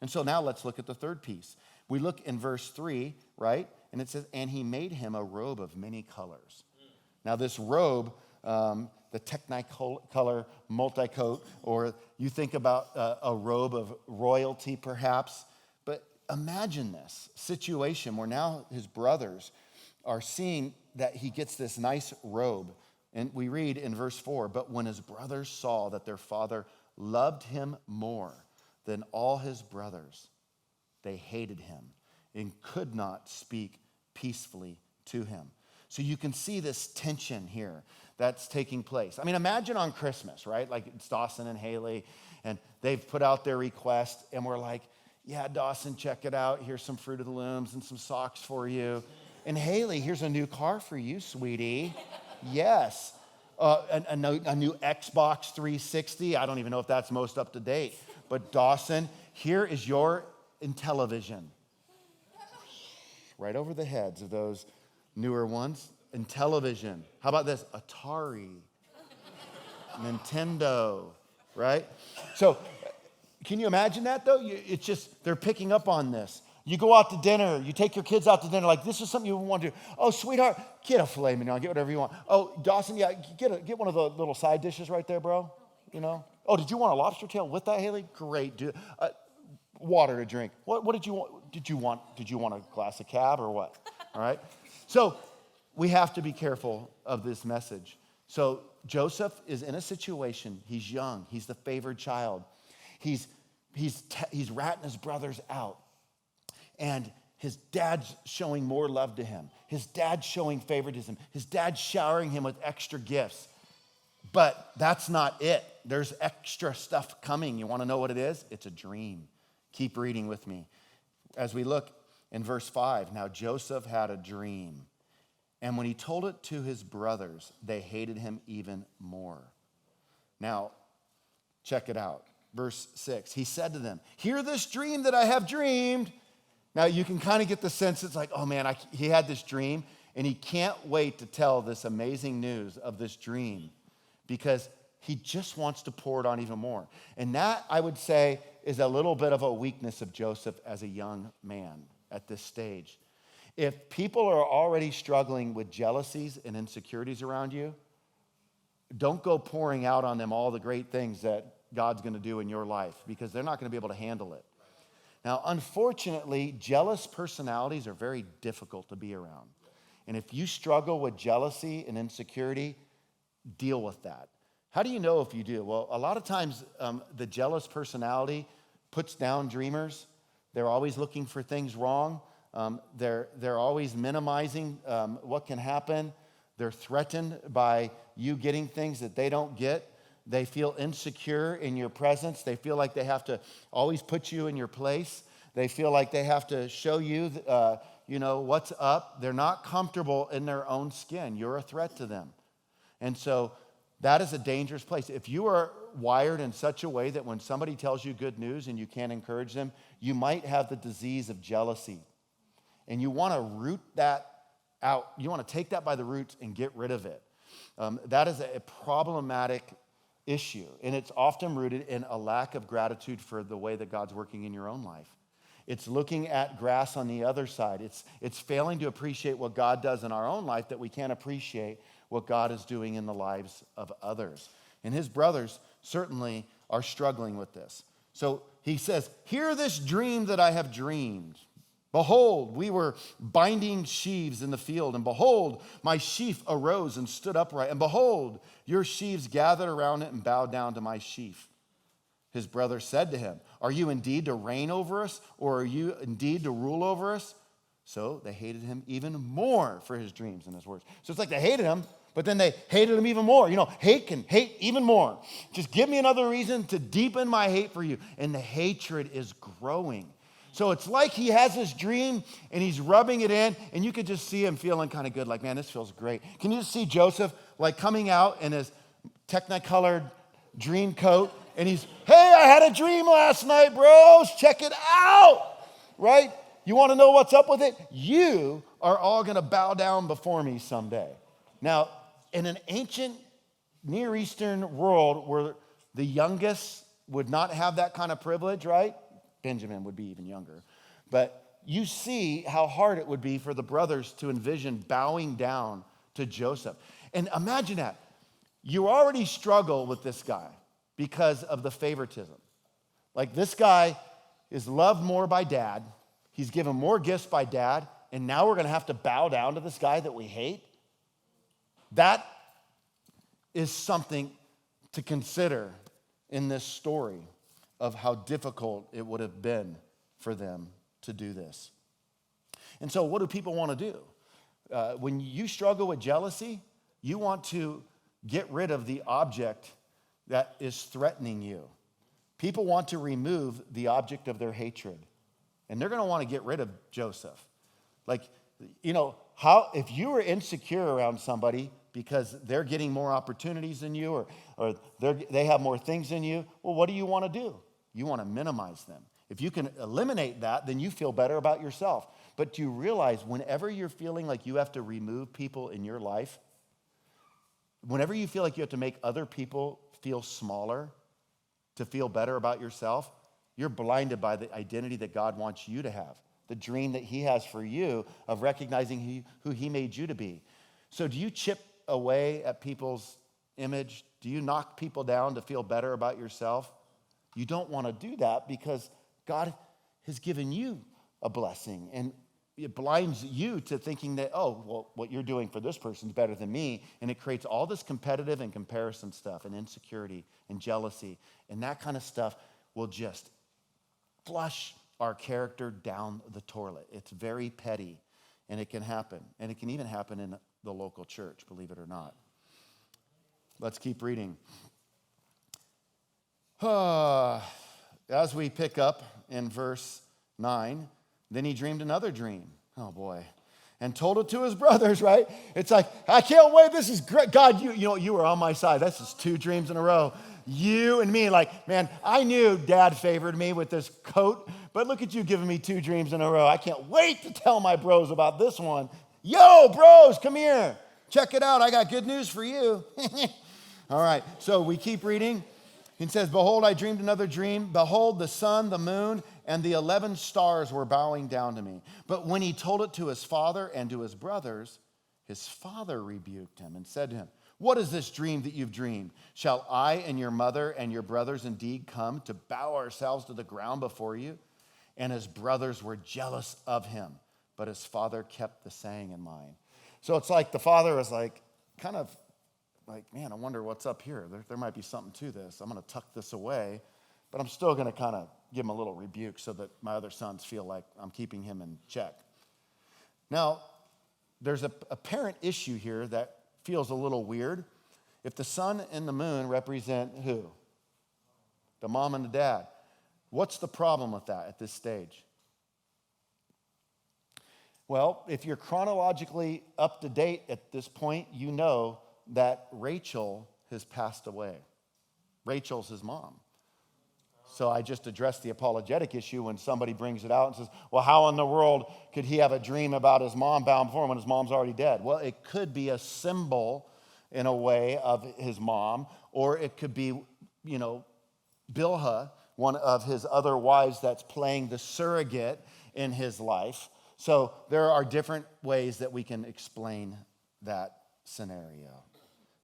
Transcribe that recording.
And so now let's look at the third piece. We look in verse 3, right? And it says, and he made him a robe of many colors. Now this robe, the technicolor multicoat, or you think about a robe of royalty perhaps, but imagine this situation where now his brothers are seeing that he gets this nice robe. And we read in verse 4, but when his brothers saw that their father loved him more than all his brothers, they hated him and could not speak peacefully to him. So you can see this tension here that's taking place. I mean, imagine on Christmas, right? Like it's Dawson and Haley, and they've put out their request, and we're like, yeah, Dawson, check it out. Here's some Fruit of the Looms and some socks for you. And Haley, here's a new car for you, sweetie. Yes. A new Xbox 360. I don't even know if that's most up to date. But Dawson, here is your Intellivision. Right over the heads of those newer ones. Intellivision. How about this? Atari. Nintendo. Right? So, can you imagine that though? It's just, they're picking up on this. You go out to dinner, you take your kids out to dinner, like this is something you want to do. Oh, sweetheart, get a filet mignon, get whatever you want. Oh, Dawson, yeah, get one of the little side dishes right there, bro. You know? Oh, did you want a lobster tail with that, Haley? Great, dude. Water to drink. What did you want? Did you want a glass of cab or what? All right? So we have to be careful of this message. So Joseph is in a situation, he's young, he's the favored child. He's ratting his brothers out. And his dad's showing more love to him. His dad's showing favoritism. His dad's showering him with extra gifts. But that's not it. There's extra stuff coming. You want to know what it is? It's a dream. Keep reading with me. As we look in verse 5, now Joseph had a dream. And when he told it to his brothers, they hated him even more. Now, check it out. Verse 6, he said to them, hear this dream that I have dreamed. Now, you can kind of get the sense it's like, oh man, he had this dream, and he can't wait to tell this amazing news of this dream because he just wants to pour it on even more. And that, I would say, is a little bit of a weakness of Joseph as a young man at this stage. If people are already struggling with jealousies and insecurities around you, don't go pouring out on them all the great things that God's going to do in your life because they're not going to be able to handle it. Now, unfortunately, jealous personalities are very difficult to be around. And if you struggle with jealousy and insecurity, deal with that. How do you know if you do? Well, a lot of times the jealous personality puts down dreamers. They're always looking for things wrong. They're always minimizing what can happen. They're threatened by you getting things that they don't get. They feel insecure in your presence. They feel like they have to always put you in your place. They feel like they have to show you, what's up. They're not comfortable in their own skin. You're a threat to them. And so that is a dangerous place. If you are wired in such a way that when somebody tells you good news and you can't encourage them, you might have the disease of jealousy. And you want to root that out. You want to take that by the roots and get rid of it. That is a problematic issue, and it's often rooted in a lack of gratitude for the way that God's working in your own life. It's looking at grass on the other side. It's failing to appreciate what God does in our own life that we can't appreciate what God is doing in the lives of others. And his brothers certainly are struggling with this. So he says, hear this dream that I have dreamed. Behold, we were binding sheaves in the field, and behold, my sheaf arose and stood upright, and behold, your sheaves gathered around it and bowed down to my sheaf. His brother said to him, are you indeed to reign over us, or are you indeed to rule over us? So they hated him even more for his dreams and his words. So it's like they hated him, but then they hated him even more. You know, hate can hate even more. Just give me another reason to deepen my hate for you. And the hatred is growing. So it's like he has this dream and he's rubbing it in, and you could just see him feeling kind of good, like, man, this feels great. Can you just see Joseph like coming out in his technicolored dream coat, and he's, hey, I had a dream last night, bros, check it out, right? You want to know what's up with it? You are all going to bow down before me someday. Now, in an ancient Near Eastern world where the youngest would not have that kind of privilege, right? Benjamin would be even younger. But you see how hard it would be for the brothers to envision bowing down to Joseph. And imagine that. You already struggle with this guy because of the favoritism. Like, this guy is loved more by dad. He's given more gifts by dad. And now we're going to have to bow down to this guy that we hate? That is something to consider in this story of how difficult it would have been for them to do this. And so what do people want to do? When you struggle with jealousy, you want to get rid of the object that is threatening you. People want to remove the object of their hatred. And they're going to want to get rid of Joseph. Like, if you were insecure around somebody because they're getting more opportunities than you or they have more things than you, well, what do you want to do? You want to minimize them. If you can eliminate that, then you feel better about yourself. But do you realize whenever you're feeling like you have to remove people in your life, whenever you feel like you have to make other people feel smaller to feel better about yourself, you're blinded by the identity that God wants you to have, the dream that he has for you of recognizing who he made you to be. So do you chip away at people's image? Do you knock people down to feel better about yourself? You don't want to do that because God has given you a blessing, and it blinds you to thinking that, oh, well, what you're doing for this person is better than me, and it creates all this competitive and comparison stuff and insecurity and jealousy, and that kind of stuff will just flush our character down the toilet. It's very petty, and it can happen, and it can even happen in the local church, believe it or not. Let's keep reading. As we pick up in verse 9, then he dreamed another dream. Oh, boy. And told it to his brothers, right? It's like, I can't wait. This is great. God, you were on my side. That's just 2 dreams in a row. You and me, like, man, I knew Dad favored me with this coat, but look at you giving me 2 dreams in a row. I can't wait to tell my bros about this one. Yo, bros, come here. Check it out. I got good news for you. All right, so we keep reading. It says, behold, I dreamed another dream. Behold, the sun, the moon, and the 11 stars were bowing down to me. But when he told it to his father and to his brothers, his father rebuked him and said to him, what is this dream that you've dreamed? Shall I and your mother and your brothers indeed come to bow ourselves to the ground before you? And his brothers were jealous of him, but his father kept the saying in mind. So it's like the father was like, kind of like, man, I wonder what's up here. There might be something to this. I'm going to tuck this away, but I'm still going to kind of give him a little rebuke so that my other sons feel like I'm keeping him in check. Now, there's a apparent issue here that feels a little weird. If the sun and the moon represent who? The mom and the dad. What's the problem with that at this stage? Well, if you're chronologically up to date at this point, you know that Rachel has passed away. Rachel's his mom. So I just addressed the apologetic issue when somebody brings it out and says, well, how in the world could he have a dream about his mom bowing before him when his mom's already dead? Well, it could be a symbol in a way of his mom, or it could be, Bilhah, one of his other wives that's playing the surrogate in his life. So there are different ways that we can explain that scenario.